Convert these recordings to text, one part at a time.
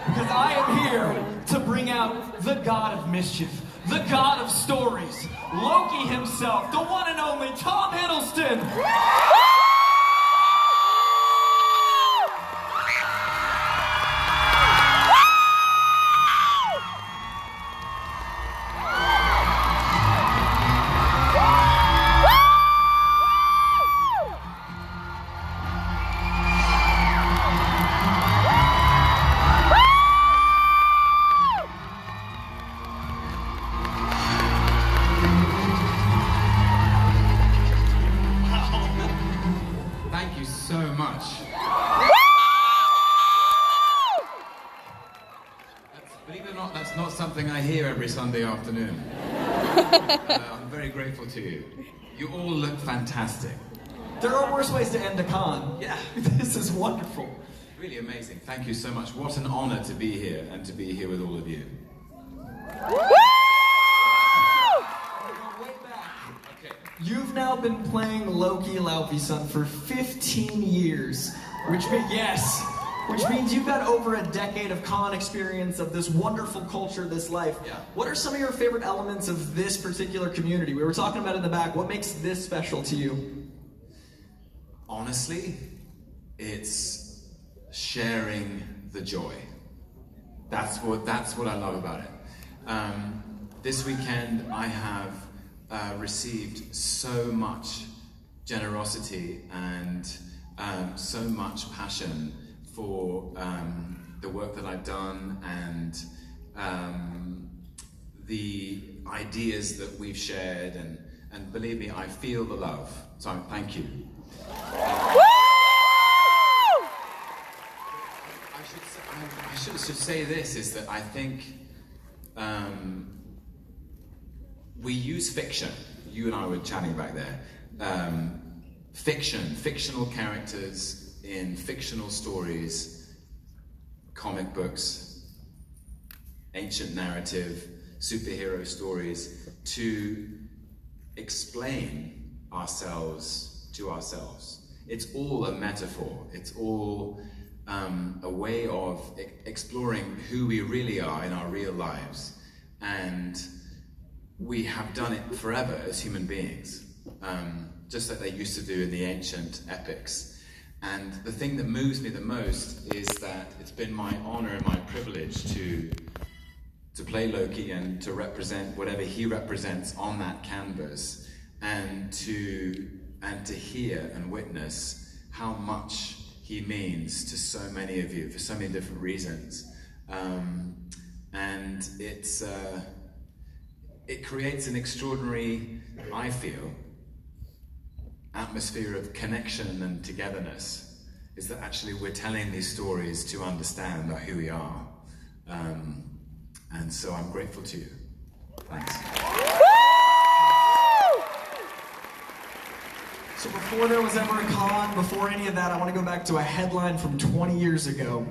because I am here to bring out the god of mischief, the god of stories, Loki himself, the one and only Tom Hiddleston. Believe it or not, that's not something I hear every Sunday afternoon. I'm very grateful to you. You all look fantastic. There are worse ways to end a con. Yeah. This is wonderful. Really amazing. Thank you so much. What an honor to be here and to be here with all of you. You've now been playing Loki Laufeyson for 15 years, which means you've got over a decade of con experience of this wonderful culture, this life. Yeah. What are some of your favorite elements of this particular community? We were talking about it in the back. What makes this special to you? Honestly, it's sharing the joy. That's what I love about it. This weekend I have received so much generosity and so much passion for the work that I've done and the ideas that we've shared, and believe me, I feel the love. So thank you. I should say this, is that I think we use fiction. You and I were chatting back there. Fictional characters in fictional stories, comic books, ancient narrative, superhero stories, to explain ourselves to ourselves. It's all a metaphor. It's all a way of exploring who we really are in our real lives. And we have done it forever as human beings, just like they used to do in the ancient epics. And the thing that moves me the most is that it's been my honor and my privilege to play Loki and to represent whatever he represents on that canvas, and to hear and witness how much he means to so many of you for so many different reasons. And it creates an extraordinary, I feel, atmosphere of connection and togetherness, is that actually we're telling these stories to understand who we are. And so I'm grateful to you. Thanks. So before there was ever a con, before any of that, I want to go back to a headline from 20 years ago.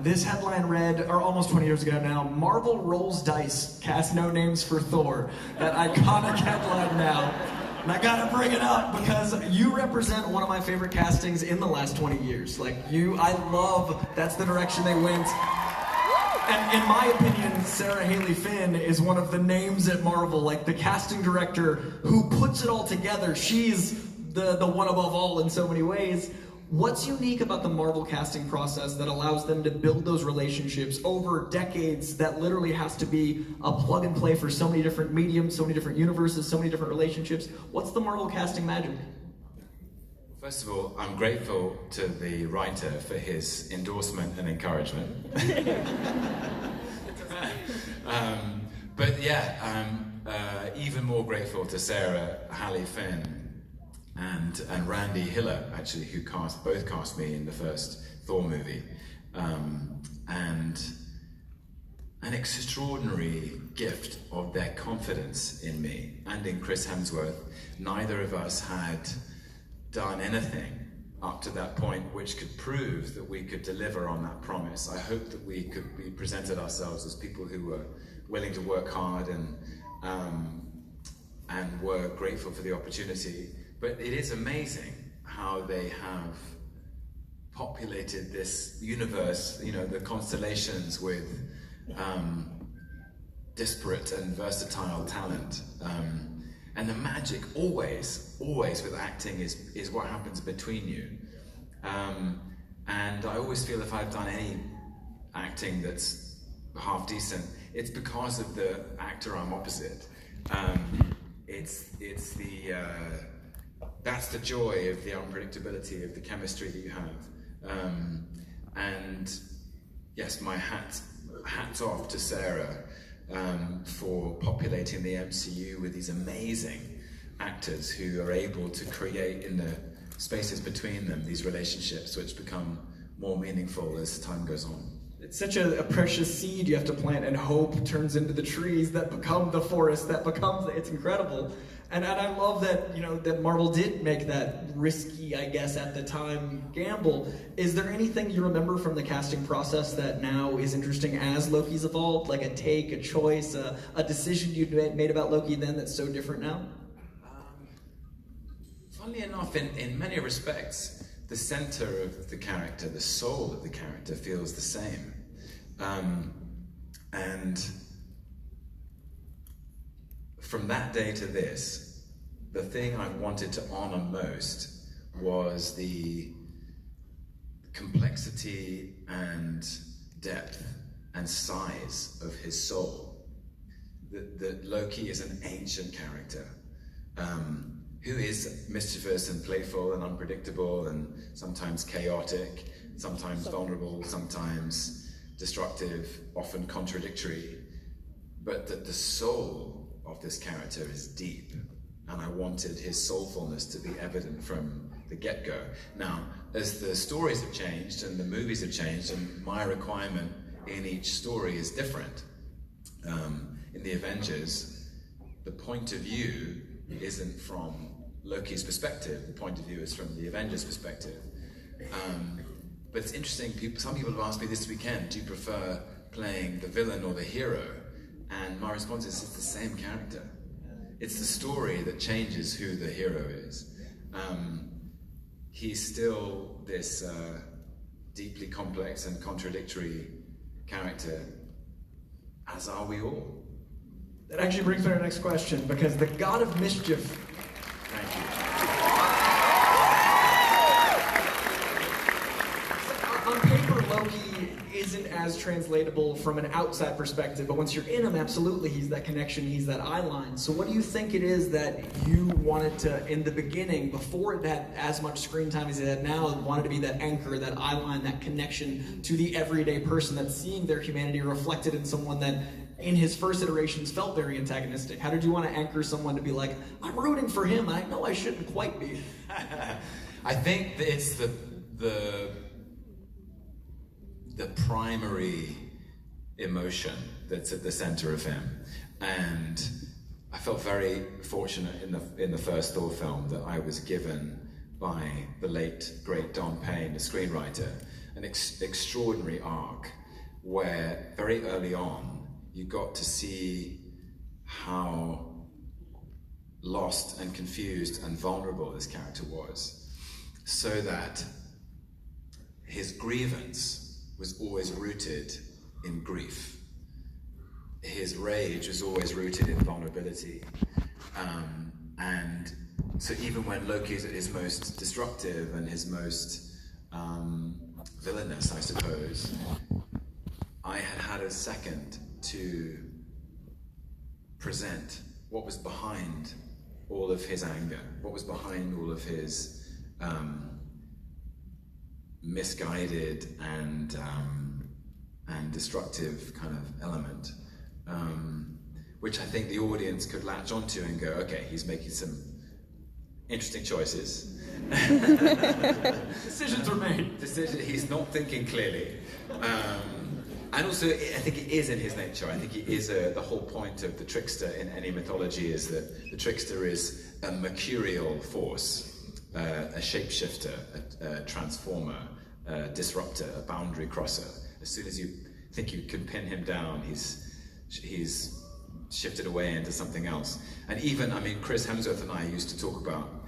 This headline read, or almost 20 years ago now, Marvel rolls dice, cast no names for Thor. That iconic headline now. And I gotta bring it up because you represent one of my favorite castings in the last 20 years. I love, that's the direction they went. And in my opinion, Sarah Haley Finn is one of the names at Marvel, like the casting director who puts it all together. She's the one above all in so many ways. What's unique about the Marvel casting process that allows them to build those relationships over decades that literally has to be a plug and play for so many different mediums, so many different universes, so many different relationships? What's the Marvel casting magic? First of all, I'm grateful to the writer for his endorsement and encouragement. But yeah, even more grateful to Sarah Haley Finn and Randy Hiller, actually, who both cast me in the first Thor movie. And an extraordinary gift of their confidence in me and in Chris Hemsworth. Neither of us had done anything up to that point which could prove that we could deliver on that promise. I hope that we presented ourselves as people who were willing to work hard and were grateful for the opportunity. But it is amazing how they have populated this universe, you know, the constellations with disparate and versatile talent. And the magic always with acting is what happens between you. And I always feel if I've done any acting that's half decent, it's because of the actor I'm opposite. It's the that's the joy of the unpredictability of the chemistry that you have. And yes, my hats off to Sarah for populating the MCU with these amazing actors who are able to create in the spaces between them these relationships which become more meaningful as time goes on. It's such a precious seed you have to plant, and hope turns into the trees that become the forest that becomes. It's incredible, and I love that, you know, that Marvel did make that risky, I guess at the time, gamble. Is there anything you remember from the casting process that now is interesting as Loki's evolved, like a take, a choice, a decision you'd made about Loki then that's so different now? Funnily enough, in many respects, the center of the character, the soul of the character, feels the same. And from that day to this, the thing I wanted to honor most was the complexity and depth and size of his soul. That Loki is an ancient character. Who is mischievous and playful and unpredictable and sometimes chaotic, sometimes vulnerable, sometimes destructive, often contradictory, but that the soul of this character is deep, and I wanted his soulfulness to be evident from the get-go. Now, as the stories have changed and the movies have changed, and my requirement in each story is different. In the Avengers, the point of view isn't from Loki's perspective, the point of view is from the Avengers' perspective. But it's interesting, some people have asked me this weekend, do you prefer playing the villain or the hero? And my response is, it's the same character. It's the story that changes who the hero is. He's still this deeply complex and contradictory character, as are we all. That actually brings me to our next question, because the God of Mischief. Thank you. On paper, Loki isn't as translatable from an outside perspective, but once you're in him, absolutely, he's that connection, he's that eye line. So what do you think it is that you wanted to, in the beginning, before it had as much screen time as it had now, wanted to be that anchor, that eye line, that connection to the everyday person that's seeing their humanity reflected in someone that in his first iterations felt very antagonistic? How did you want to anchor someone to be like, I'm rooting for him, I know I shouldn't quite be? I think that it's the primary emotion that's at the center of him. And I felt very fortunate in the first Thor film that I was given by the late, great Don Payne, the screenwriter, an extraordinary arc where very early on you got to see how lost and confused and vulnerable this character was, so that his grievance was always rooted in grief. His rage was always rooted in vulnerability. And so even when Loki's at his most destructive and his most villainous, I suppose, I had a second to present what was behind all of his anger, what was behind all of his misguided and destructive kind of element, which I think the audience could latch onto and go, okay, he's making some interesting choices. Decisions were made. He's not thinking clearly. And also, I think it is in his nature. I think he is the whole point of the trickster in any mythology is that the trickster is a mercurial force, a shapeshifter, a transformer, a disruptor, a boundary crosser. As soon as you think you can pin him down, he's shifted away into something else. And even, I mean, Chris Hemsworth and I used to talk about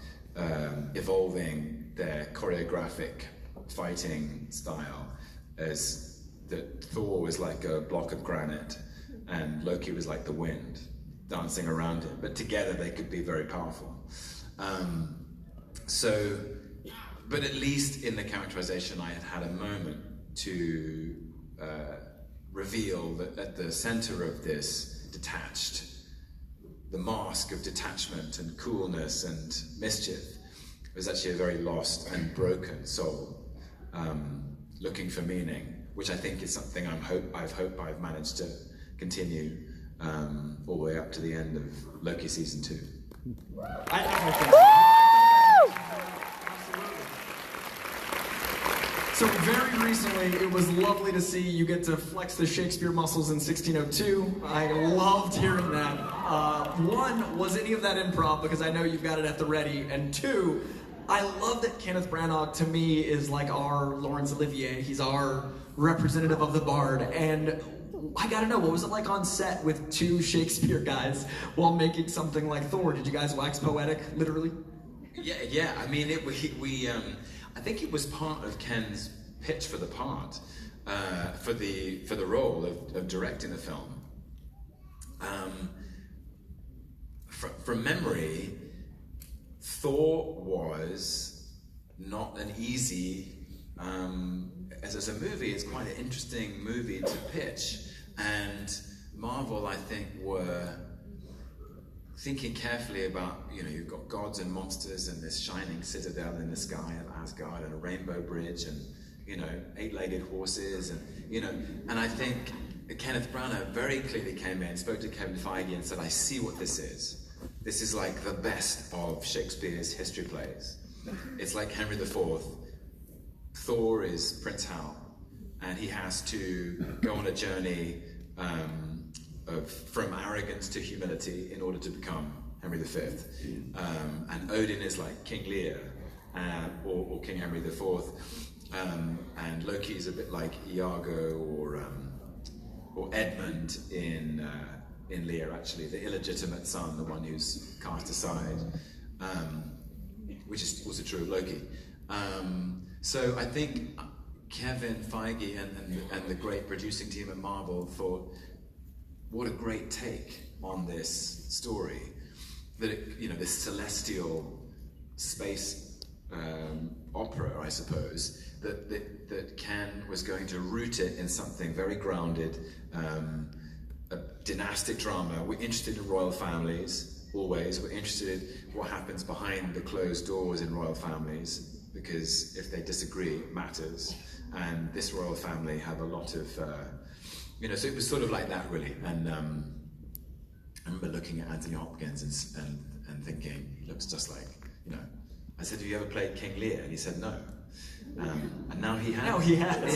evolving their choreographic fighting style as that Thor was like a block of granite and Loki was like the wind dancing around him, but together they could be very powerful. But at least in the characterization I had a moment to reveal that at the center of this detached, the mask of detachment and coolness and mischief was actually a very lost and broken soul, looking for meaning, which I think is something I've managed to continue all the way up to the end of Loki season 2. I definitely think so. Absolutely. So very recently, it was lovely to see you get to flex the Shakespeare muscles in 1602. I loved hearing that. One, was any of that improv? Because I know you've got it at the ready. And two, I love that Kenneth Branagh, to me, is like our Laurence Olivier. He's our representative of the bard. And I gotta know, what was it like on set with two Shakespeare guys while making something like Thor? Did you guys wax poetic, literally? Yeah. I mean, I think it was part of Ken's pitch for the part, for the role of directing the film. From memory, Thor was not an easy. As a movie, it's quite an interesting movie to pitch, and Marvel, I think, were thinking carefully about, you've got gods and monsters and this shining citadel in the sky of Asgard and a rainbow bridge and, 8-legged horses and I think Kenneth Branagh very clearly came in, spoke to Kevin Feige and said, I see what this is. This is like the best of Shakespeare's history plays. It's like Henry IV. Thor is Prince Hal, and he has to go on a journey from arrogance to humility in order to become Henry V. And Odin is like King Lear or King Henry IV, and Loki is a bit like Iago or Edmund in Lear, actually, the illegitimate son, the one who's cast aside, which is also true of Loki. So I think Kevin Feige and the great producing team at Marvel thought, what a great take on this story. That this celestial space opera, I suppose, that Ken was going to root it in something very grounded, a dynastic drama. We're interested in royal families, always. We're interested in what happens behind the closed doors in royal families, because if they disagree, it matters. And this royal family have a lot of, so it was sort of like that, really. And I remember looking at Anthony Hopkins and thinking, he looks just like, I said, have you ever played King Lear? And he said, no. And now he has. Now he has.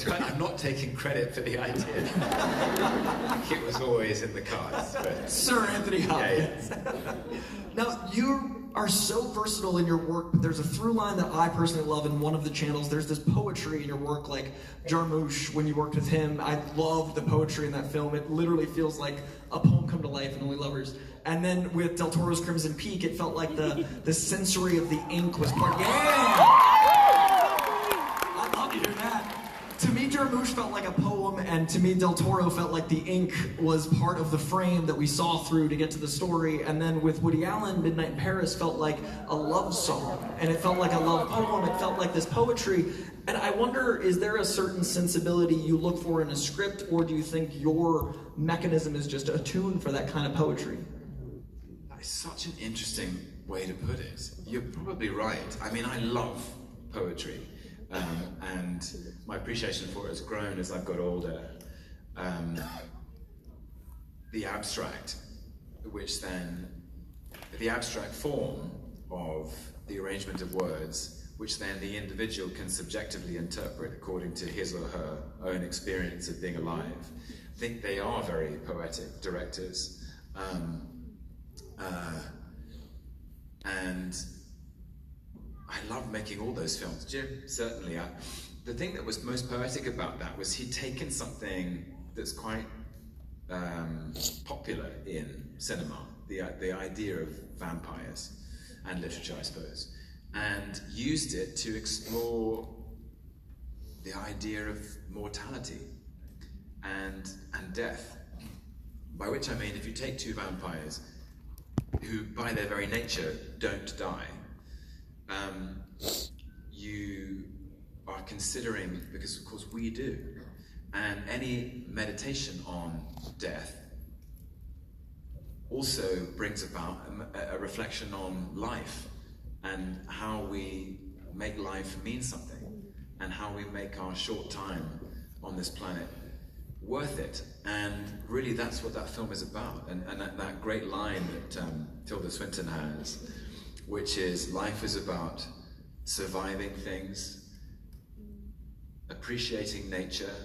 Yeah. I'm not taking credit for the idea. It was always in the cards. But Sir Anthony Hopkins. Yeah. Now, you are so versatile in your work, but there's a through line that I personally love in one of the channels. There's this poetry in your work, like Jarmusch, when you worked with him. I loved the poetry in that film. It literally feels like a poem come to life in Only Lovers. And then with Del Toro's Crimson Peak, it felt like the sensory of the ink was part. Yeah! I'd love to hear that. To me, Jarmusch felt like a poem, and to me, Del Toro felt like the ink was part of the frame that we saw through to get to the story. And then with Woody Allen, Midnight in Paris felt like a love song, and it felt like a love poem. It felt like this poetry. And I wonder, is there a certain sensibility you look for in a script, or do you think your mechanism is just attuned for that kind of poetry? It's such an interesting way to put it. You're probably right. I mean, I love poetry. And my appreciation for it has grown as I've got older. The abstract, the abstract form of the arrangement of words, which then the individual can subjectively interpret according to his or her own experience of being alive. I think they are very poetic directors. And I love making all those films. Jim, certainly. The thing that was most poetic about that was he'd taken something that's quite popular in cinema, the idea of vampires and literature, I suppose, and used it to explore the idea of mortality and death. By which I mean, if you take two vampires who, by their very nature, don't die, you are considering, because of course we do, and any meditation on death also brings about a reflection on life and how we make life mean something and how we make our short time on this planet worth it. And really that's what that film is about. And that great line that Tilda Swinton has, which is, life is about surviving things, appreciating nature,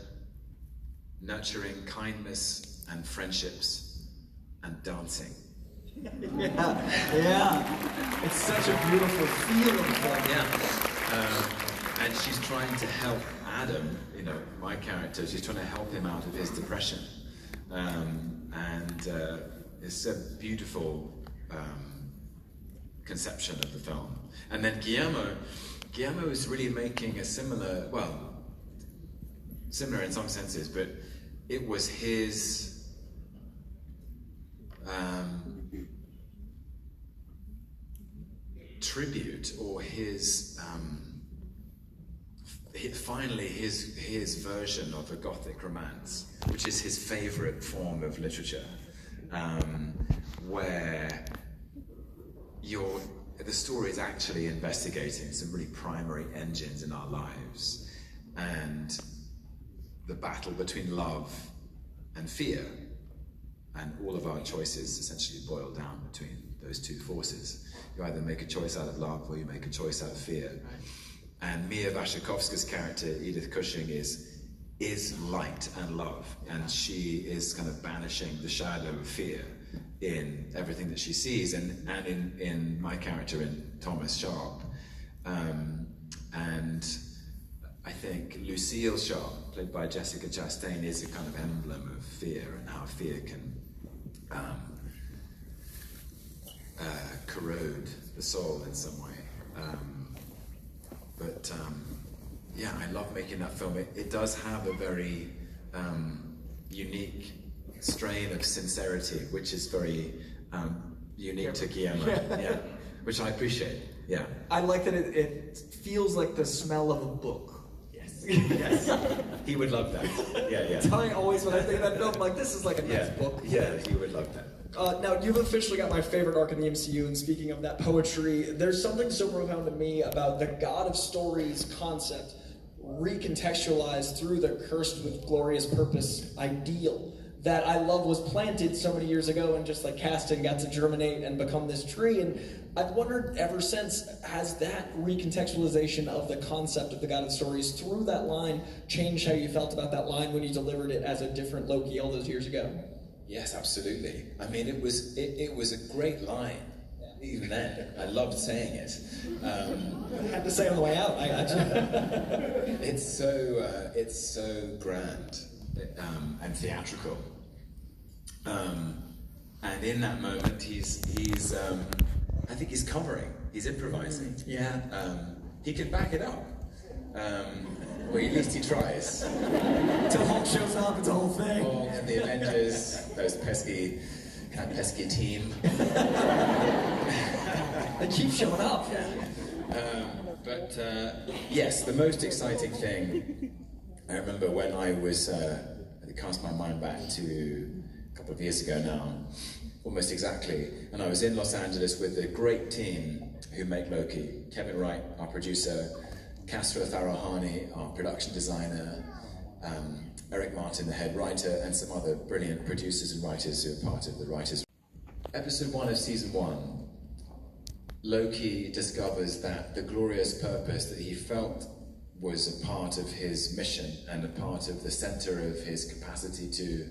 nurturing kindness and friendships, and dancing. Yeah. It's such a beautiful feeling. Yeah. And she's trying to help Adam, you know, my character, she's trying to help him out of his depression. It's a beautiful conception of the film. And then Guillermo is really making a similar in some senses, but it was his tribute, or his finally his version of a Gothic romance, which is his favorite form of literature, where the story is actually investigating some really primary engines in our lives, and the battle between love and fear, and all of our choices essentially boil down between those two forces. You either make a choice out of love or you make a choice out of fear. And Mia Wasikowska's character, Edith Cushing, is light and love, and she is kind of banishing the shadow of fear in everything that she sees, and in my character, in Thomas Sharp. And I think Lucille Sharp, played by Jessica Chastain, is a kind of emblem of fear and how fear can corrode the soul in some way. Yeah, I love making that film. It does have a very unique strain of sincerity, which is very unique to Guillermo. Yeah, which I appreciate. Yeah. I like that it feels like the smell of a book. Yes. Yes. He would love that. Yeah, yeah. It's how I always, when I think of that film, I'm like, this is like a nice book. Yeah, he would love that. Now, you've officially got my favorite arc in the MCU, and speaking of that poetry, there's something so profound to me about the God of Stories concept recontextualized through the cursed with glorious purpose ideal that I love was planted so many years ago and just like cast and got to germinate and become this tree. And I've wondered ever since, has that recontextualization of the concept of the God of Stories through that line changed how you felt about that line when you delivered it as a different Loki all those years ago? Yes, absolutely. I mean, it was a great line. Even then, I loved saying it. I had to say on the way out. It's so grand and theatrical. And in that moment, he's I think he's covering. He's improvising. Yeah. He can back it up. Or at least he tries. Till Hulk shows up, it's a whole thing. Or and the Avengers, that pesky team. They keep showing up. Yes, the most exciting thing, I remember when I was, I cast my mind back to a couple of years ago now, almost exactly, and I was in Los Angeles with a great team who make Loki. Kevin Wright, our producer, Kasra Farahani, our production designer, Eric Martin, the head writer, and some other brilliant producers and writers who are part of the writers. Episode 1 of season 1, Loki discovers that the glorious purpose that he felt was a part of his mission and a part of the center of his capacity to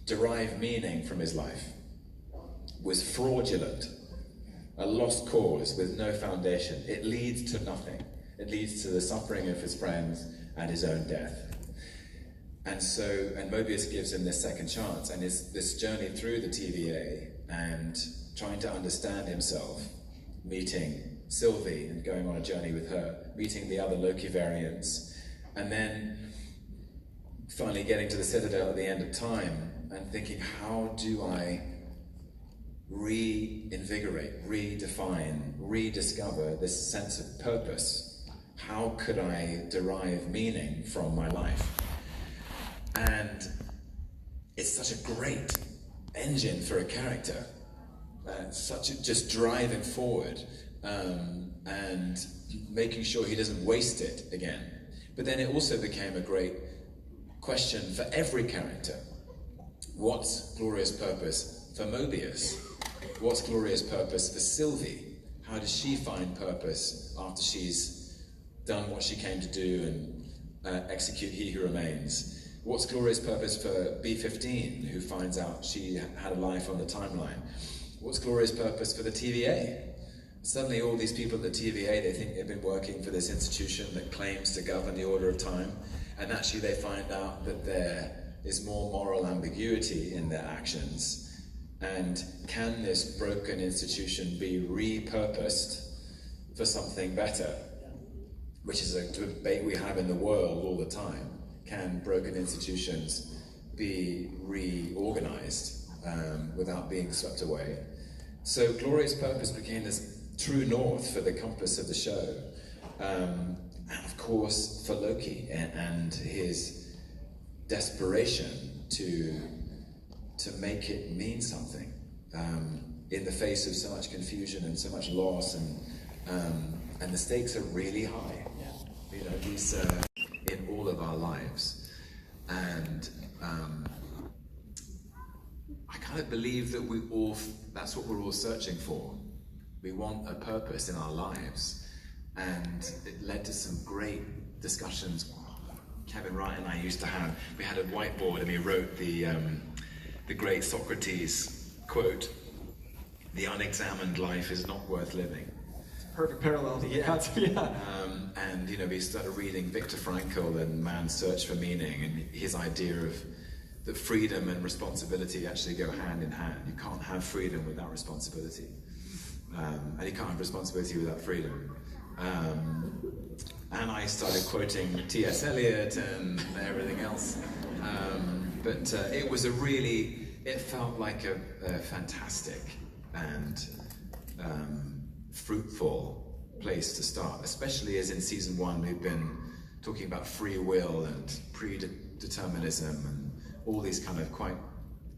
derive meaning from his life was fraudulent, a lost cause with no foundation. It leads to nothing. It leads to the suffering of his friends and his own death. And Mobius gives him this second chance, and this journey through the TVA and trying to understand himself, meeting Sylvie and going on a journey with her, meeting the other Loki variants, and then finally getting to the Citadel at the end of time and thinking, how do I reinvigorate, redefine, rediscover this sense of purpose? How could I derive meaning from my life? And it's such a great engine for a character, just driving forward and making sure he doesn't waste it again. But then it also became a great question for every character. What's Gloria's purpose for Mobius? What's Gloria's purpose for Sylvie? How does she find purpose after she's done what she came to do and execute He Who Remains? What's Gloria's purpose for B15, who finds out she had a life on the timeline? What's Gloria's purpose for the TVA? Suddenly all these people at the TVA, they think they've been working for this institution that claims to govern the order of time, and actually they find out that there is more moral ambiguity in their actions. And can this broken institution be repurposed for something better? Which is a debate we have in the world all the time. Can broken institutions be reorganized without being swept away? So Gloria's purpose became this true north for the compass of the show. And of course for Loki and his desperation to make it mean something in the face of so much confusion and so much loss, and the stakes are really high. You know, these in all of our lives, and I kind of believe that that's what we're all searching for. We want a purpose in our lives, and it led to some great discussions. Kevin Wright and I we had a whiteboard, and we wrote the great Socrates quote, "The unexamined life is not worth living." Perfect parallel. Yeah. And you know, we started reading Viktor Frankl and Man's Search for Meaning, and his idea of that freedom and responsibility actually go hand in hand. You can't have freedom without responsibility, and you can't have responsibility without freedom. And I started quoting T.S. Eliot and everything else. But it felt like a fantastic and fruitful place to start, especially as in season 1 we've been talking about free will and predeterminism and all these kind of quite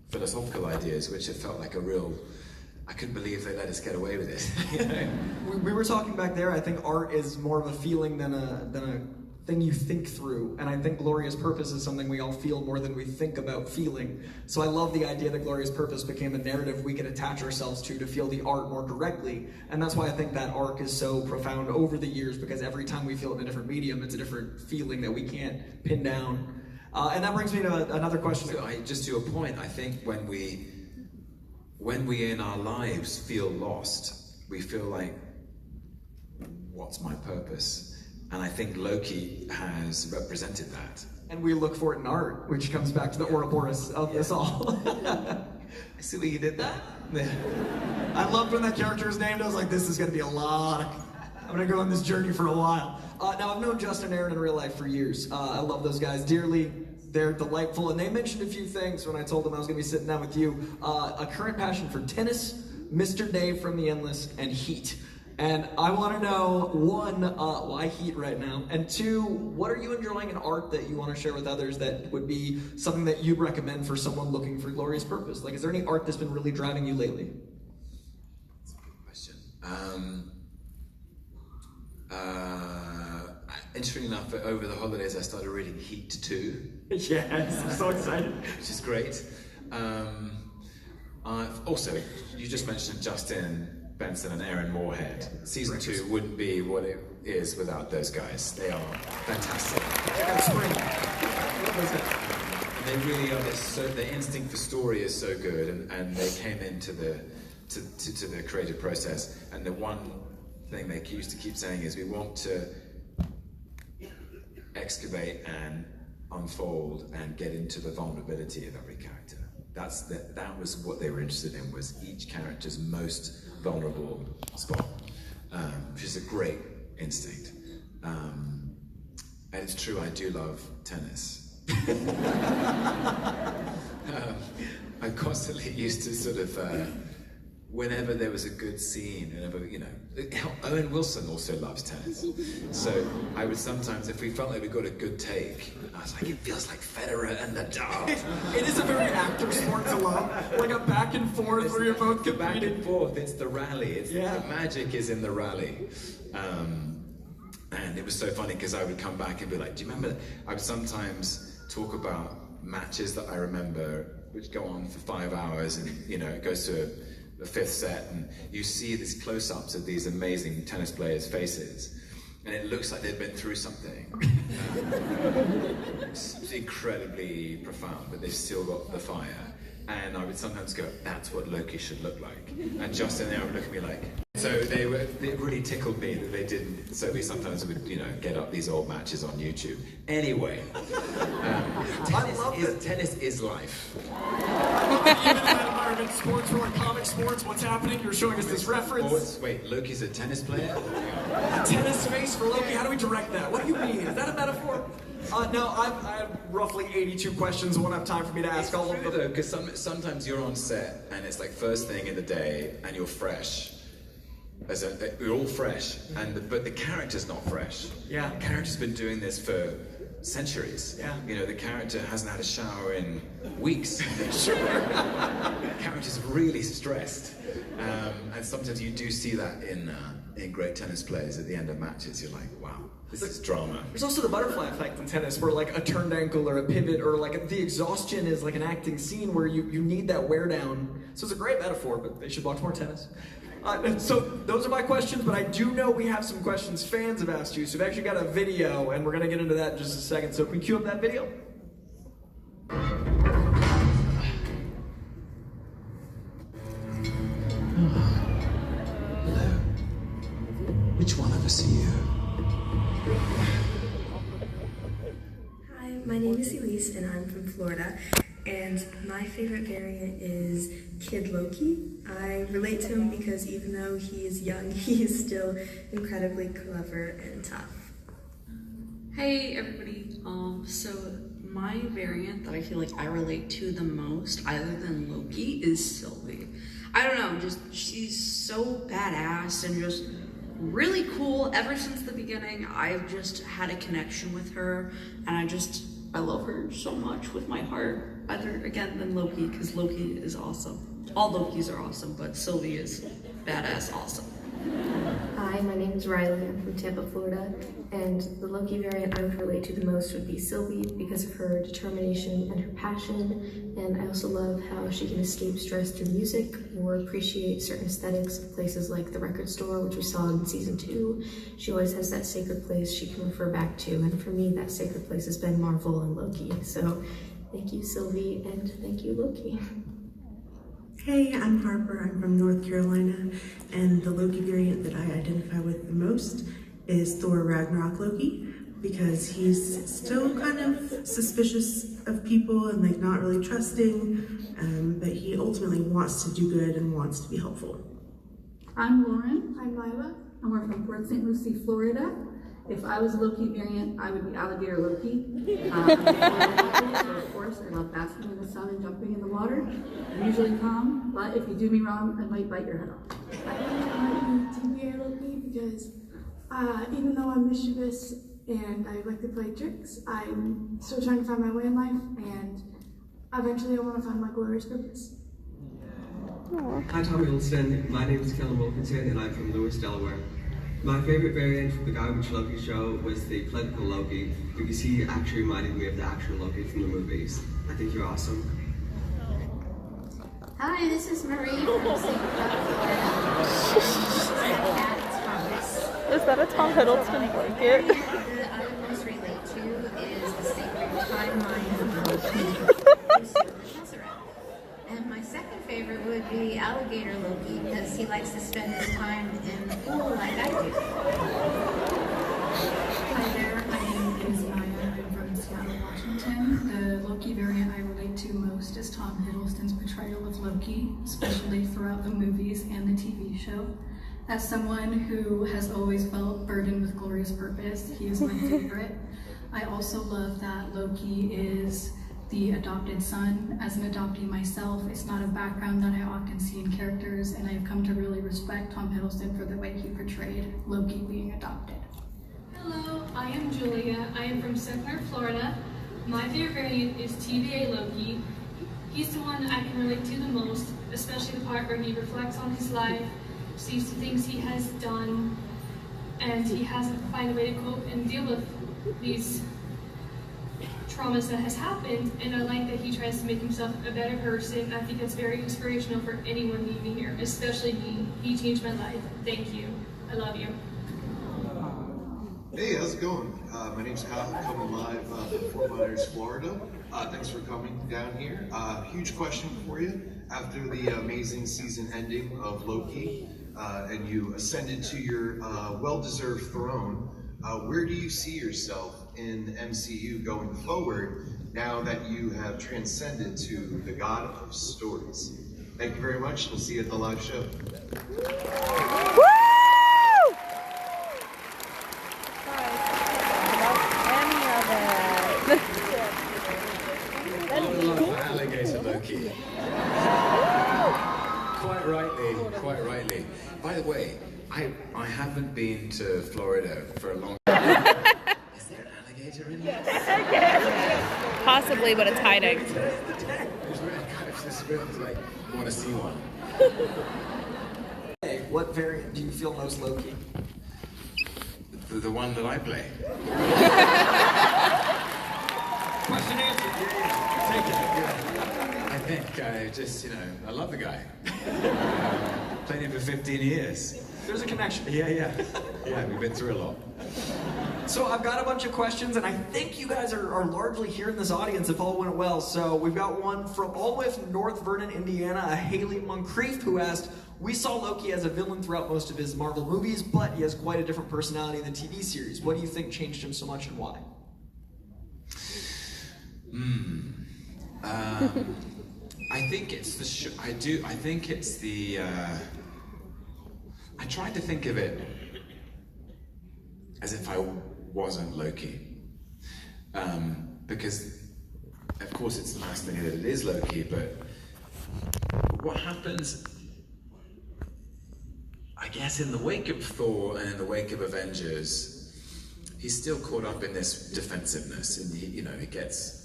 philosophical ideas, which it felt like I couldn't believe they let us get away with it. You know? we were talking back there, I think art is more of a feeling than a thing you think through, and I think Gloria's purpose is something we all feel more than we think about feeling. So I love the idea that Gloria's purpose became a narrative we could attach ourselves to feel the art more directly, and that's why I think that arc is so profound over the years, because every time we feel it in a different medium, it's a different feeling that we can't pin down. And that brings me to another question. So just to your point, I think when we in our lives feel lost, we feel like, what's my purpose? And I think Loki has represented that. And we look for it in art, which comes back to the Ouroboros of this all. I see what you did there. I loved when that character was named. I was like, this is going to be I'm going to go on this journey for a while. Now, I've known Justin and Aaron in real life for years. I love those guys dearly. They're delightful, and they mentioned a few things when I told them I was going to be sitting down with you. A current passion for tennis, Mr. Dave from The Endless, and Heat. And I want to know, one, why Heat right now? And two, what are you enjoying in art that you want to share with others that would be something that you'd recommend for someone looking for Gloria's purpose? Like, is there any art that's been really driving you lately? That's a good question. Interesting enough, over the holidays I started reading Heat 2. Yes, I'm so excited. Which is great. Also, you just mentioned Justin Benson and Aaron Moorhead. Season 2 wouldn't be what it is without those guys. They are fantastic. They really are. Their instinct for story is so good, and they came into the creative process. And the one thing they used to keep saying is, we want to excavate and unfold and get into the vulnerability of every character. That was what they were interested in, was each character's most vulnerable spot. which is a great instinct. And it's true, I do love tennis. I constantly used to sort of, whenever there was a good scene, whenever, you know, Owen Wilson also loves tennis. So I would sometimes, if we felt like we got a good take, I was like, it feels like Federer and Nadal. It is a very active sport to love, like a back and forth where you're both competing. Back and forth, it's the rally. The magic is in the rally. And it was so funny because I would come back and be like, do you remember? I would sometimes talk about matches that I remember, which go on for 5 hours, and you know, it goes to the fifth set, and you see these close-ups of these amazing tennis players' faces, and it looks like they've been through something. It's incredibly profound, but they've still got the fire. And I would sometimes go, that's what Loki should look like. And Justin there would look at me like, so it really tickled me that they didn't, so we sometimes would, you know, get up these old matches on YouTube. Anyway, tennis is life. Even in that environment, sports were like comic sports, what's happening? You're showing us this reference. Sports? Wait, Loki's a tennis player? A tennis face for Loki? How do we direct that? What do you mean? Is that a metaphor? No, I have roughly 82 questions. Won't have time for me to ask all of them. Though, because sometimes you're on set and it's like first thing in the day and you're fresh. We're all fresh, but the character's not fresh. Yeah. The character's been doing this for centuries. Yeah. You know, the character hasn't had a shower in weeks. Sure. The character's really stressed. And sometimes you do see that in great tennis players at the end of matches. You're like, wow. This is drama. There's also the butterfly effect in tennis where like a turned ankle or a pivot or like the exhaustion is like an acting scene where you need that wear down. So it's a great metaphor, but they should watch more tennis. So those are my questions, but I do know we have some questions fans have asked you. So we've actually got a video and we're going to get into that in just a second. So can we cue up that video? Hello. Which one of us are you? Hi, my name is Elise and I'm from Florida, and my favorite variant is Kid Loki. I relate to him because even though he is young, he is still incredibly clever and tough. Hey everybody, so my variant that I feel like I relate to the most, other than Loki, is Sylvie. I don't know, just she's so badass and just really cool. Ever since the beginning, I've just had a connection with her, and I love her so much with my heart, other again than Loki, because Loki is awesome. All Lokis are awesome, but Sylvie is badass awesome. Hi, my name is Riley. I'm from Tampa, Florida, and the Loki variant I would relate to the most would be Sylvie because of her determination and her passion, and I also love how she can escape stress through music or appreciate certain aesthetics of places like the record store, which we saw in season 2. She always has that sacred place she can refer back to, and for me that sacred place has been Marvel and Loki. So thank you, Sylvie, and thank you, Loki. Hey, I'm Harper. I'm from North Carolina, and the Loki variant that I identify with the most is Thor Ragnarok Loki, because he's still kind of suspicious of people and like not really trusting, but he ultimately wants to do good and wants to be helpful. I'm Lauren. I'm Lila, and we're from Port St. Lucie, Florida. If I was a Loki variant, I would be Alligator Loki. Of course, I love basking in the sun and jumping in the water. I'm usually calm, but if you do me wrong, I might bite your head off. I might be Alligator Loki because even though I'm mischievous and I like to play tricks, I'm still trying to find my way in life, and eventually I want to find my glorious purpose. Hi, Tom Hiddelston. My name is Kellen Wilkinson, and I'm from Lewis, Delaware. My favorite variant from the Guy Which Loki show was the political Loki, because he actually reminded me of the actual Loki from the movies. I think you're awesome. Hi, this is Marie from St. Is that a Tom Hiddleston blanket? The variant that I would most relate to is the sacred timeline of Loki. And my second favorite would be Alligator Loki because he likes to spend his time in the pool like I do. Hi there, my name is Maya. I'm from Seattle, Washington. The Loki variant I relate to most is Tom Hiddleston's portrayal of Loki, especially throughout the movies and the TV show. As someone who has always felt burdened with glorious purpose, he is my favorite. I also love that Loki is the adopted son. As an adoptee myself, it's not a background that I often see in characters, and I've come to really respect Tom Hiddleston for the way he portrayed Loki being adopted. Hello, I am Julia. I am from Central Florida. My favorite variant is TVA Loki. He's the one I can relate to the most, especially the part where he reflects on his life, sees the things he has done, and he has to find a way to cope and deal with these traumas that has happened. And I like that he tries to make himself a better person. I think that's very inspirational for anyone leaving here, especially me. He changed my life. Thank you. I love you. Hey, how's it going? My name's Kyle, coming live from Fort Myers, Florida. Thanks for coming down here. Huge question for you. After the amazing season ending of Loki, and you ascended to your well-deserved throne, where do you see yourself in the MCU going forward now that you have transcended to the God of Stories? Thank you very much. We'll see you at the live show. Alligator Loki. Quite rightly. By the way, I haven't been to Florida for a long time. Is there an alligator in here? Possibly, but it's hiding. I just feels like I want to see one. Hey, what variant do you feel most Loki? The one that I play. Question answered. Yeah. Take it. Yeah. I think I just, I love the guy. Played him for 15 years. There's a connection. Yeah, we've been through a lot. So I've got a bunch of questions, and I think you guys are largely here in this audience if all went well. So we've got one from all the way from North Vernon, Indiana, a Haley Moncrief, who asked, we saw Loki as a villain throughout most of his Marvel movies, but he has quite a different personality in the TV series. What do you think changed him so much and why? I think it's the I think it's the I tried to think of it as if I wasn't Loki, because of course it's nice thing that it is Loki, but what happens, I guess, in the wake of Thor and in the wake of Avengers, he's still caught up in this defensiveness, and he gets.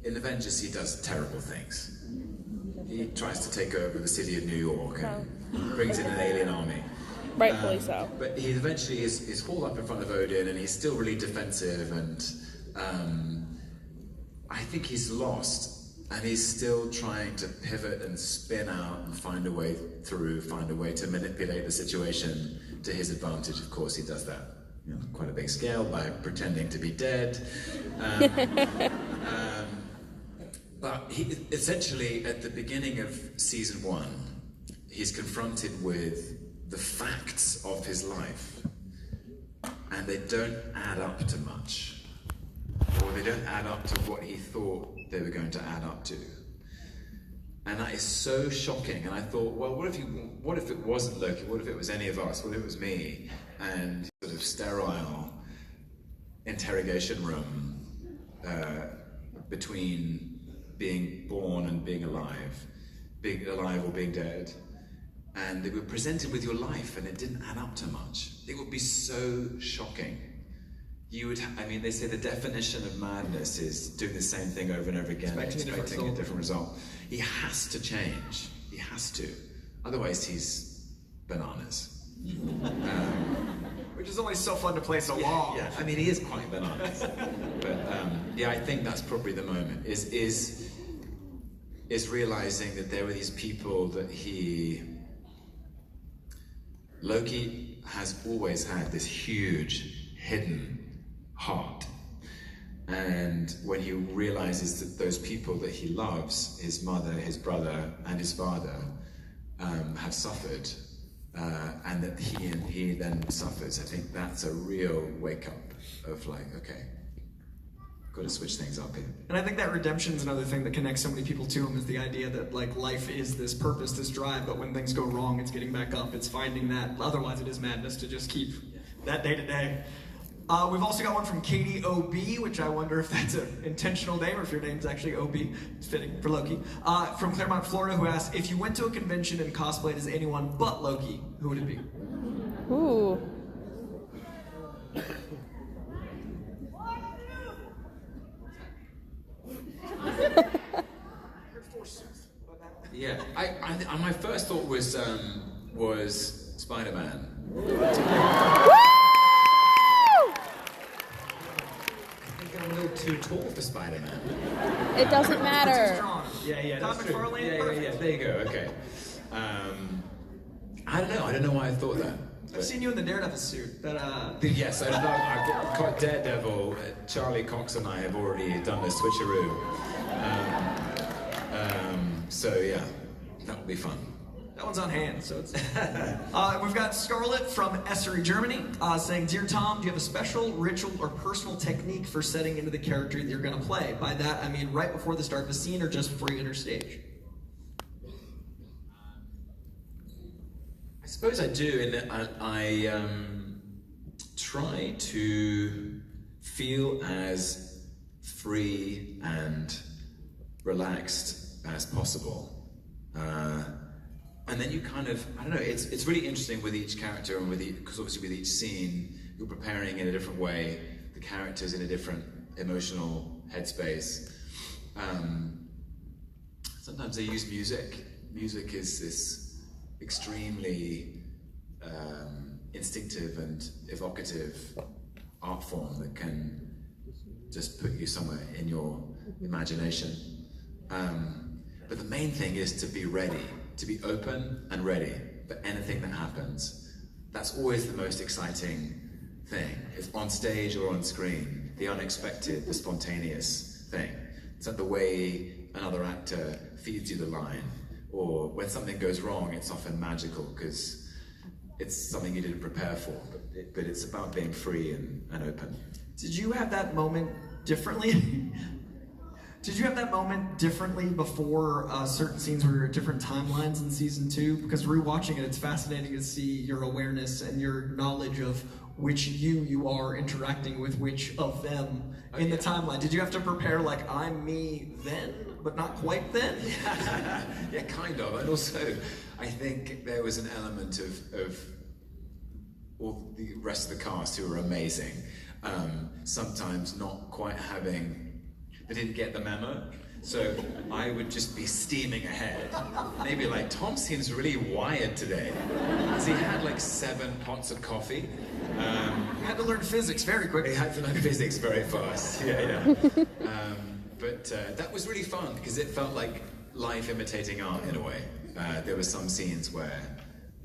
In Avengers, he does terrible things. He tries to take over the city of New York and brings in an alien army. Rightfully so. But he eventually is hauled up in front of Odin, and he's still really defensive, and I think he's lost, and he's still trying to pivot and spin out and find a way through, find a way to manipulate the situation to his advantage. Of course, he does that quite a big scale by pretending to be dead. But he essentially, at the beginning of season 1, he's confronted with the facts of his life, and they don't add up to much, or they don't add up to what he thought they were going to add up to. And that is so shocking. And I thought, well, what if it wasn't Loki? What if it was any of us? What if it was me? And sort of sterile interrogation room between being born and being alive or being dead, and they were presented with your life and it didn't add up to much. It would be so shocking. They say the definition of madness is doing the same thing over and over again, expecting a different result. He has to change. He has to. Otherwise, he's bananas. Which is only so fun to play so long. Yeah, he is quite bananas. But I think that's probably the moment, is realizing that there were these people that Loki has always had this huge hidden heart. And when he realizes that those people that he loves, his mother, his brother, and his father, have suffered, and that he then suffers, I think that's a real wake up of like, okay, got to switch things up here. And I think that redemption is another thing that connects so many people to him, is the idea that like life is this purpose, this drive, but when things go wrong, it's getting back up, it's finding that. Otherwise, it is madness to just keep that day to day. We've also got one from Katie OB, which I wonder if that's an intentional name or if your name's actually OB. It's fitting for Loki. From Claremont, Florida, who asked, if you went to a convention and cosplayed as anyone but Loki, who would it be? Ooh. Yeah, I my first thought was Spider-Man. I'm a little too tall for Spider-Man. It doesn't matter. Yeah, Tom that's true. McFarlane, Yeah, there you go, okay. I don't know why I thought that. I've seen you in the Daredevil suit. Yes, I've got Daredevil. Charlie Cox and I have already done the switcheroo. So yeah, that will be fun. That one's on hand, so it's... we've got Scarlett from Essery, Germany, saying, Dear Tom, do you have a special ritual or personal technique for setting into the character that you're going to play? By that, I mean right before the start of a scene or just before you enter stage? I suppose I do, in that I try to feel as free and relaxed as possible. And then you kind of, I don't know, it's really interesting with each character and because obviously with each scene, you're preparing in a different way, the character's in a different emotional headspace. Sometimes they use music. Music is this extremely instinctive and evocative art form that can just put you somewhere in your imagination. But the main thing is to be ready, to be open and ready for anything that happens. That's always the most exciting thing. It's on stage or on screen, the unexpected, the spontaneous thing. It's like the way another actor feeds you the line, or when something goes wrong, it's often magical because it's something you didn't prepare for, but it's about being free and open. Did you have that moment differently? Did you have that moment differently before certain scenes where you're at different timelines in season 2? Because rewatching it, it's fascinating to see your awareness and your knowledge of which you are interacting with which of them in the timeline. Did you have to prepare like, I'm me then, but not quite then? Yeah, kind of. And also, I think there was an element of all the rest of the cast who were amazing. Sometimes not quite having... They didn't get the memo, so I would just be steaming ahead. Maybe like, Tom seems really wired today. Because he had like 7 pots of coffee. You had to learn physics very quickly. He had to learn physics very fast, yeah. But that was really fun, because it felt like life imitating art in a way. There were some scenes where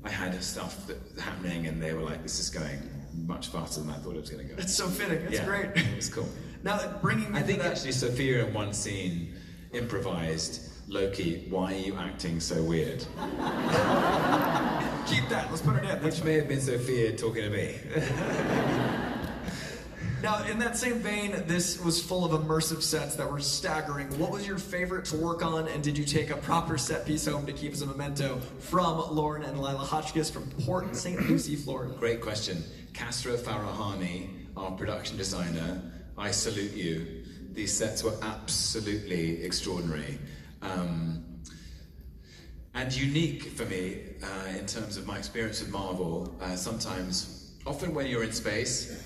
I had stuff happening and they were like, this is going much faster than I thought it was going to go. It's so fitting, it's great. It was cool. Now, I think actually Sophia in one scene improvised, Loki, why are you acting so weird? Keep that, let's put it in. Which may have been Sophia talking to me. Now, in that same vein, this was full of immersive sets that were staggering. What was your favorite to work on, and did you take a proper set piece home to keep as a memento? From Lauren and Lila Hotchkiss from Port St. Lucie, Florida. Great question. Kasra Farahani, our production designer, I salute you. These sets were absolutely extraordinary. And unique for me in terms of my experience with Marvel. Sometimes, often when you're in space,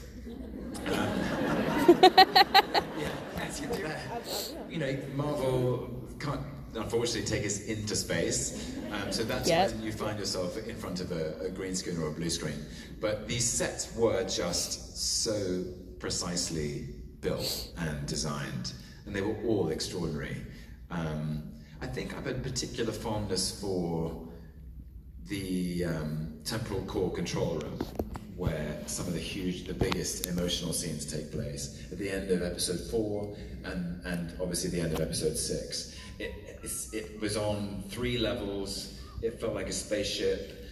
you know, Marvel can't unfortunately take us into space, so that's when you find yourself in front of a green screen or a blue screen. But these sets were just so precisely built and designed, and they were all extraordinary. I think I have a particular fondness for the temporal core control room, where some of the biggest emotional scenes take place. At the end of episode 4 and obviously the end of episode 6. It was on 3 levels, it felt like a spaceship.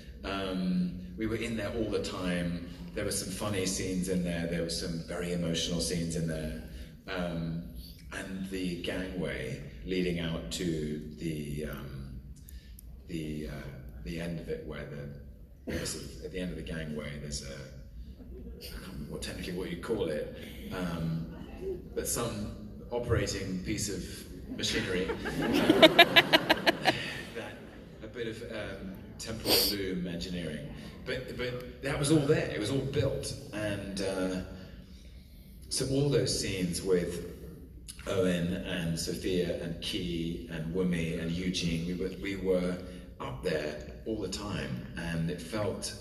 We were in there all the time. There were some funny scenes in there, there were some very emotional scenes in there. and the gangway leading out to the end of it, where at the end of the gangway there's a, I can't remember what you call it, but some operating piece of machinery, a bit of temporal loom engineering, but that was all there. It was all built, and so all those scenes with Owen and Sophia and Key and Wumi and Eugene, we were up there all the time, and it felt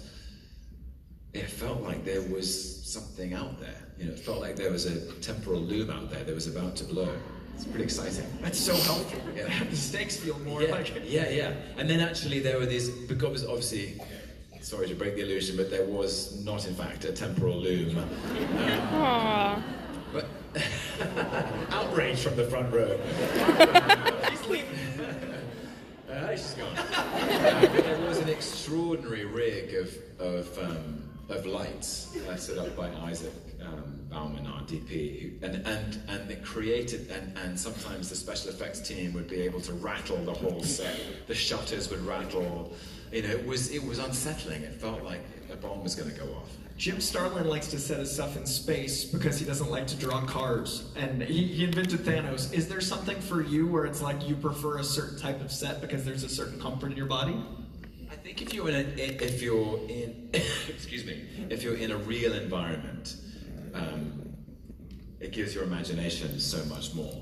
like there was something out there. You know, it felt like there was a temporal loom out there that was about to blow. It's pretty exciting. That's so helpful. Yeah. The stakes feel more like it. Yeah. And then actually there were these, because obviously, sorry to break the illusion, but there was not in fact a temporal loom. But outrage from the front row. She's leaving. She's gone. But there was an extraordinary rig of lights set up by Isaac Bauman, our DP, and it created, and sometimes the special effects team would be able to rattle the whole set. The shutters would rattle. You know, it was unsettling. It felt like a bomb was going to go off. Jim Starlin likes to set his stuff in space because he doesn't like to draw cars, and he invented Thanos. Is there something for you where it's like you prefer a certain type of set because there's a certain comfort in your body? I think if you're in excuse me, if you're in a real environment, it gives your imagination so much more.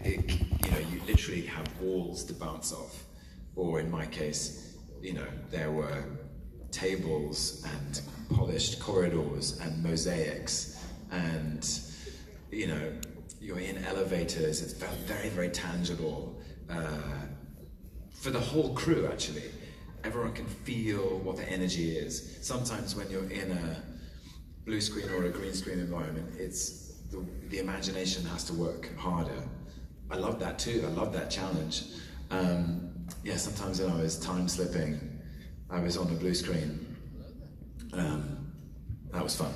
You know, you literally have walls to bounce off, or in my case, you know, there were tables and polished corridors and mosaics, and you know, you're in elevators. It felt very, very tangible for the whole crew. Actually, everyone can feel what the energy is. Sometimes when you're in a blue screen or a green screen environment, it's the imagination has to work harder. I love that too. I love that challenge. Yeah, sometimes when I was time slipping, I was on the blue screen. That was fun.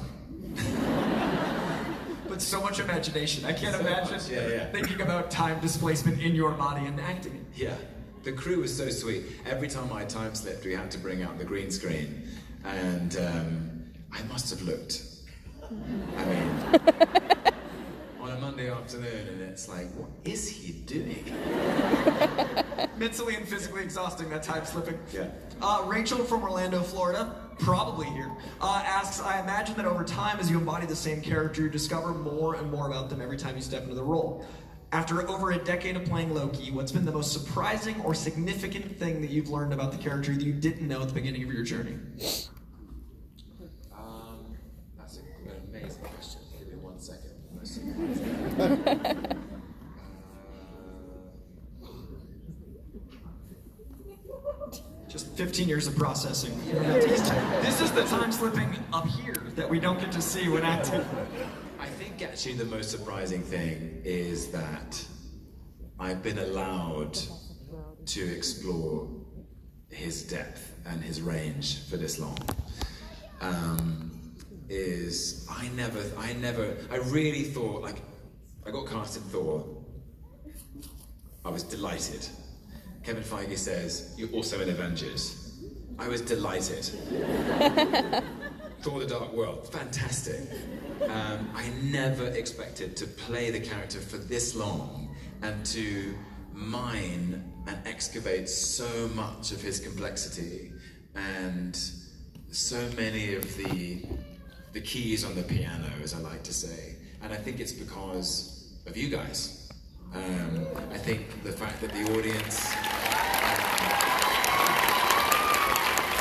But so much imagination. I can't imagine thinking about time displacement in your body and acting it. Yeah. The crew was so sweet. Every time I time slipped, we had to bring out the green screen. And I must have looked. I mean, on a Monday afternoon, and it's like, what is he doing? Mentally and physically exhausting, that time slipping. Yeah. Rachel from Orlando, Florida, probably here, asks, I imagine that over time, as you embody the same character, you discover more and more about them every time you step into the role. After over a decade of playing Loki, what's been the most surprising or significant thing that you've learned about the character that you didn't know at the beginning of your journey? That's an amazing question. Give me 1 second. Just 15 years of processing. This is the time slipping up here that we don't get to see when acting. I think actually the most surprising thing is that I've been allowed to explore his depth and his range for this long. I really thought, like, I got cast in Thor, I was delighted. Kevin Feige says, you're also in Avengers. I was delighted. Thor: The Dark World, fantastic. I never expected to play the character for this long and to mine and excavate so much of his complexity and so many of the keys on the piano, as I like to say. And I think it's because of you guys. I think the fact that the audience...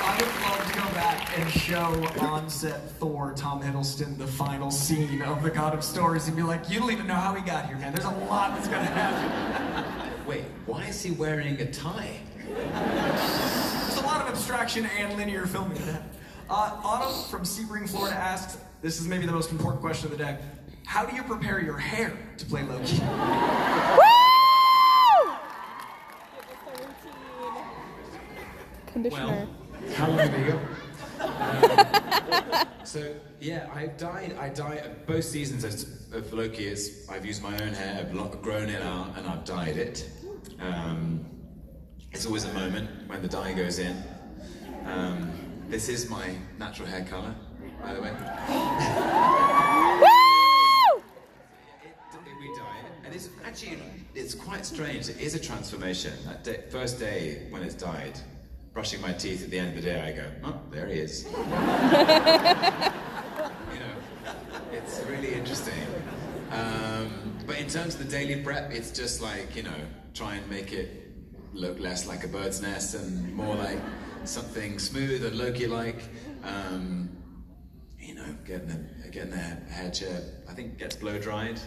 I would love to go back and show on-set Thor, Tom Hiddleston, the final scene of The God of Stories and be like, you don't even know how he got here, man. There's a lot that's gonna happen. Wait, why is he wearing a tie? There's a lot of abstraction and linear filming in that. Autumn from Sebring, Florida asks, this is maybe the most important question of the day, how do you prepare your hair to play Loki? Conditioner. Well, how long do you go? So yeah, I dyed both seasons of Loki. I've used my own hair, I've grown it out, and I've dyed it. It's always a moment when the dye goes in. This is my natural hair color, by the way. We dye it, and it's quite strange. It is a transformation. That first day when it's dyed, brushing my teeth at the end of the day, I go, oh, there he is. It's really interesting. But in terms of the daily prep, it's just like, try and make it look less like a bird's nest and more like something smooth and Loki-like. Getting the hair chair, I think, gets blow dried.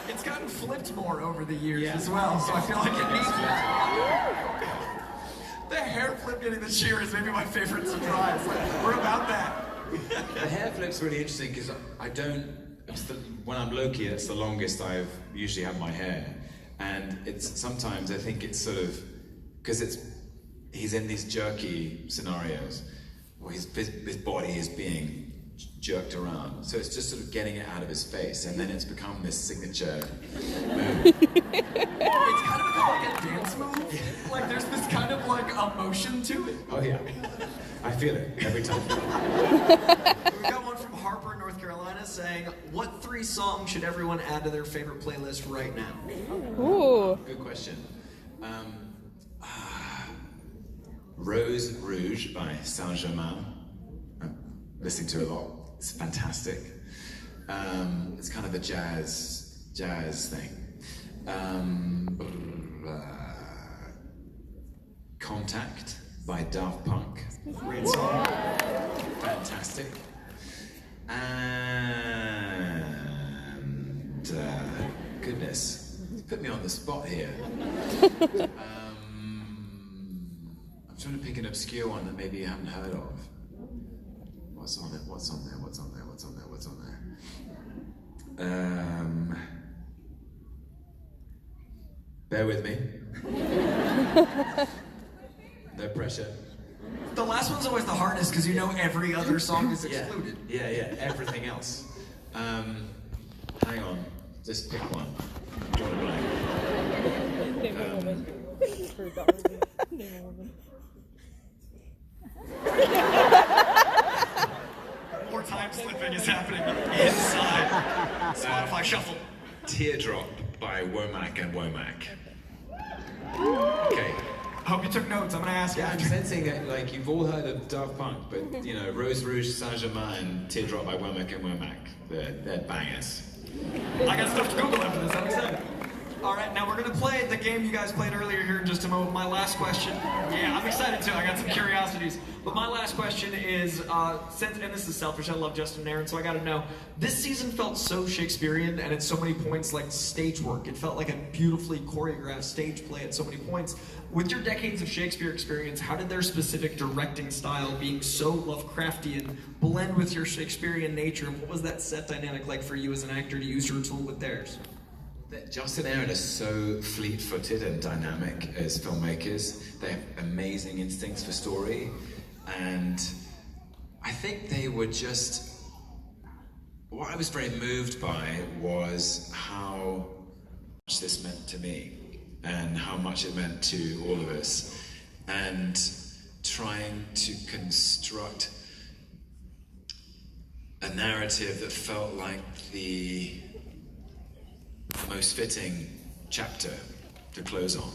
It's gotten flipped more over the years as well, so I feel like it needs it. The hair flip getting the shear is maybe my favorite surprise. We're about that. The hair flip's really interesting because when I'm Loki, it's the longest I've usually had my hair. And sometimes I think it's sort of, because he's in these jerky scenarios where his body is being jerked around. So it's just sort of getting it out of his face, and then it's become this signature move. It's kind of become like a dance move. Like there's this kind of like emotion to it. Oh yeah, I feel it every time. We got one from Harper, North Carolina, saying, "What 3 songs should everyone add to their favorite playlist right now?" Ooh. Good question. Rose Rouge by Saint-Germain. I'm listening to it a lot. It's fantastic. It's kind of a jazz thing. Contact by Daft Punk. Great song. Fantastic. And goodness, put me on the spot here. I'm trying to pick an obscure one that maybe you haven't heard of. What's on it? What's on there? What's on there? What's on there? What's on there? Bear with me. No pressure. The last one's always the hardest because every other song is excluded. Yeah, everything else. Hang on, just pick one. Draw a blank. More time slipping is happening inside. Spotify Shuffle. Teardrop by Womack and Womack. Okay. Hope you took notes. I'm gonna ask you. I'm sensing that, you've all heard of Daft Punk, but Rose Rouge, Saint-Germain, and Teardrop by Womack and Womack. They're bangers. I got stuff to Google after this. I'm excited. All right, now we're gonna play the game you guys played earlier here in just a moment. My last question. Yeah, I'm excited too. I got some curiosities. But my last question is, and this is selfish, I love Justin and Aaron, so I gotta know. This season felt so Shakespearean, and at so many points like stage work. It felt like a beautifully choreographed stage play at so many points. With your decades of Shakespeare experience, how did their specific directing style, being so Lovecraftian, blend with your Shakespearean nature? And what was that set dynamic like for you as an actor to use your tool with theirs? Justin and Aaron are so fleet-footed and dynamic as filmmakers. They have amazing instincts for story, and I think they were just... What I was very moved by was how much this meant to me, and how much it meant to all of us, and trying to construct a narrative that felt like the most fitting chapter to close on.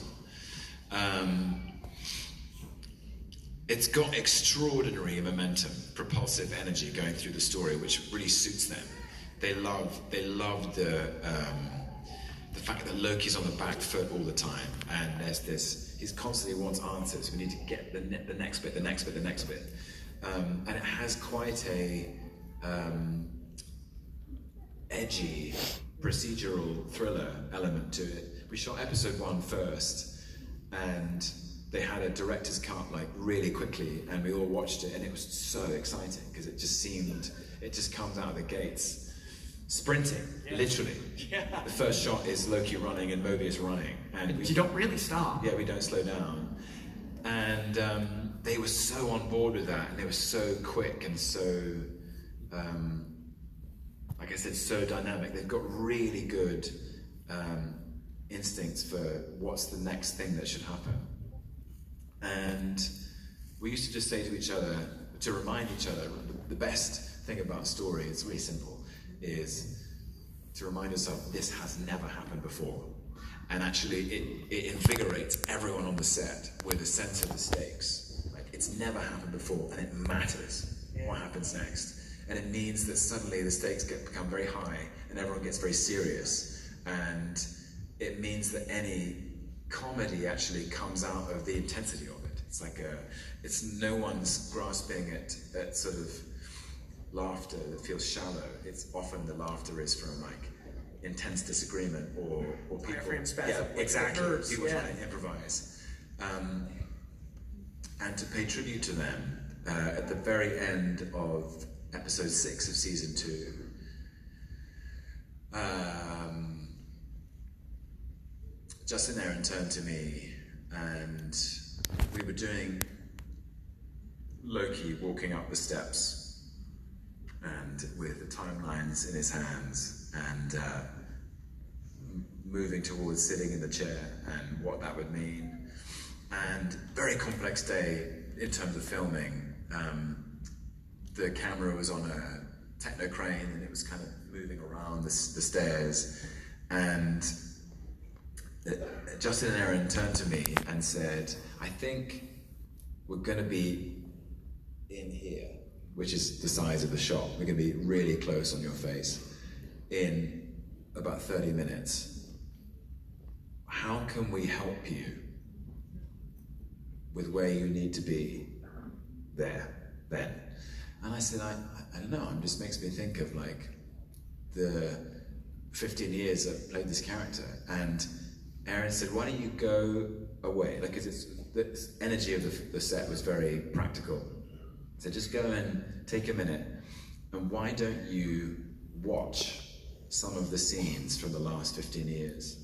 It's got extraordinary momentum, propulsive energy going through the story, which really suits them. They love the fact that Loki's on the back foot all the time, and there's this, he constantly wants answers. We need to get the next bit, the next bit, the next bit. And it has quite a edgy, procedural thriller element to it. We shot episode 1 first, and they had a director's cut really quickly, and we all watched it, and it was so exciting because it just comes out of the gates sprinting, literally. Yeah. The first shot is Loki running and Mobius running. And you don't really stop. Yeah, we don't slow down. And they were so on board with that, and they were so quick and so, like I said, so dynamic. They've got really good instincts for what's the next thing that should happen. And we used to just say to each other, to remind each other, the best thing about a story, it's really simple, is to remind yourself this has never happened before. And actually it invigorates everyone on the set with a sense of the stakes. Like, it's never happened before, and it matters what happens next. And it means that suddenly the stakes become very high and everyone gets very serious. And it means that any comedy actually comes out of the intensity of it. It's like it's no one's grasping at sort of laughter that feels shallow. It's often the laughter is from like intense disagreement or people, exactly, people trying to improvise. And to pay tribute to them, at the very end of episode 6 of season 2, Justin Aaron turned to me, and we were doing Loki walking up the steps, and with the timelines in his hands, and moving towards sitting in the chair and what that would mean. And very complex day in terms of filming. The camera was on a techno crane and it was kind of moving around the stairs. And Justin and Aaron turned to me and said, I think we're going to be in here, which is the size of the shot. We're going to be really close on your face in about 30 minutes. How can we help you with where you need to be there, then? And I said, I don't know, it just makes me think of like the 15 years I've played this character. And Aaron said, why don't you go away? Like, cause the energy of the set was very practical. So just go and take a minute, and why don't you watch some of the scenes from the last 15 years?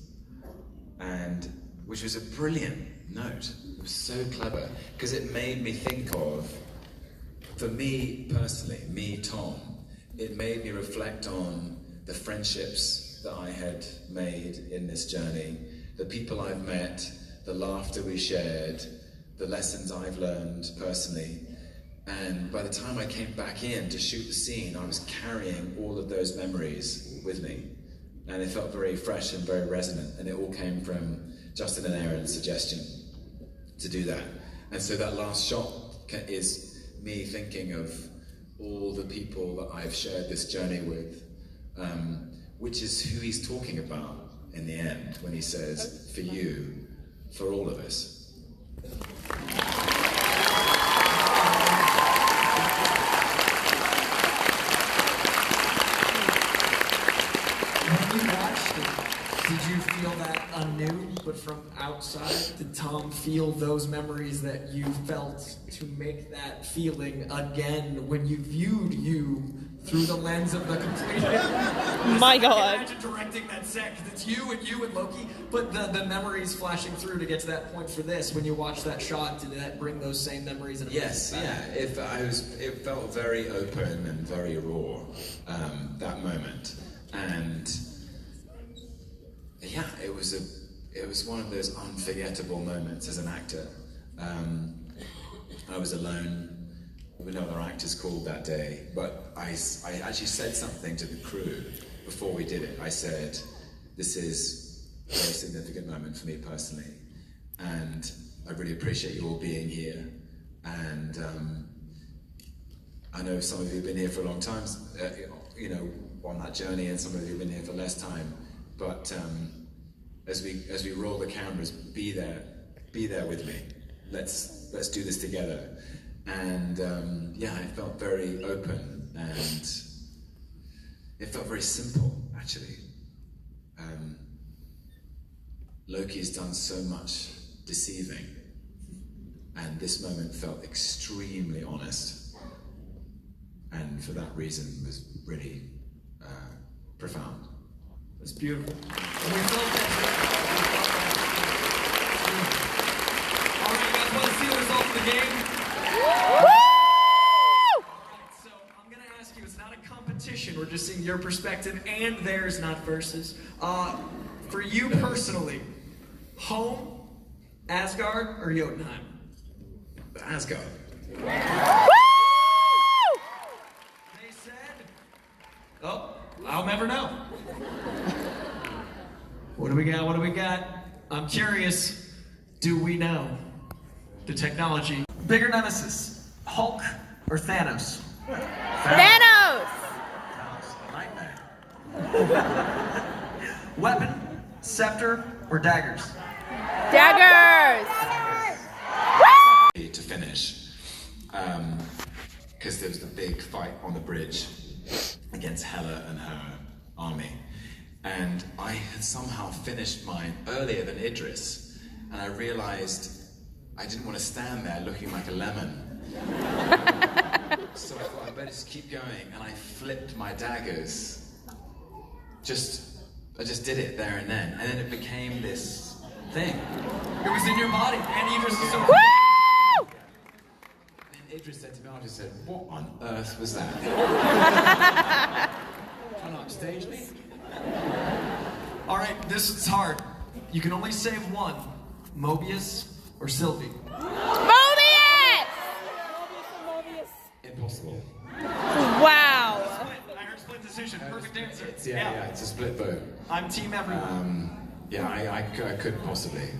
And which was a brilliant note. It was so clever, because it made me think of, for me personally, me, Tom, it made me reflect on the friendships that I had made in this journey, the people I've met, the laughter we shared, the lessons I've learned personally. And by the time I came back in to shoot the scene, I was carrying all of those memories with me. And it felt very fresh and very resonant. And it all came from Justin and Aaron's suggestion to do that. And so that last shot is me thinking of all the people that I've shared this journey with, which is who he's talking about in the end when he says, for you, for all of us. When you watched it, did you feel that anew, but from outside? Did Tom feel those memories that you felt to make that feeling again when you viewed you through the lens of the complete? My God. I can imagine directing that set, because it's you and Loki, but the memories flashing through to get to that point for this, when you watched that shot, did that bring those same memories? Yes, yeah. It felt very open and very raw, that moment. And yeah, it was one of those unforgettable moments as an actor. I was alone with no other actors called that day, but I actually said something to the crew before we did it. I said, this is a very significant moment for me personally, and I really appreciate you all being here. And I know some of you have been here for a long time, on that journey, and some of you have been here for less time. But as we roll the cameras, be there with me. Let's do this together. And it felt very open, and it felt very simple, actually. Loki's done so much deceiving, and this moment felt extremely honest, and for that reason was really profound. It's beautiful. And we felt that. All right, you guys want to see the result of the game? All right, so I'm going to ask you, it's not a competition. We're just seeing your perspective and theirs, not versus. For you personally, home, Asgard, or Jotunheim? Asgard. They said, oh, I'll never know. What do we got? What do we got? I'm curious. Do we know the technology? Bigger nemesis, Hulk or Thanos? Thanos! Nightmare. Weapon, scepter, or daggers? Daggers! To finish, because there was the big fight on the bridge against Hela and her army, and I had somehow finished mine earlier than Idris, and I realized I didn't want to stand there looking like a lemon. So I thought I better just keep going, and I flipped my daggers. I just did it there and then it became this thing. It was in your body, and Idris is so. Idris said to me, I just said, what on earth was that? Trying to upstage me? All right, this is hard. You can only save one. Mobius or Sylvie? Mobius! Impossible. Wow. I heard split decision. Perfect answer. Yeah, it's a split vote. I'm team everyone. Yeah, I couldn't possibly.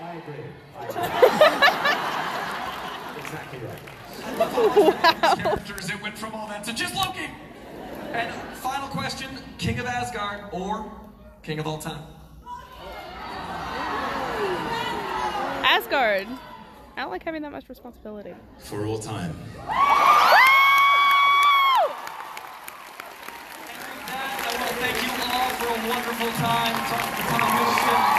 I agree. Exactly right. Wow. Characters, it went from all that to just Loki. And final question, King of Asgard or King of all time? Asgard. I don't like having that much responsibility. For all time. And with that, I want to thank you all for a wonderful time talking to Tom Hiddelston.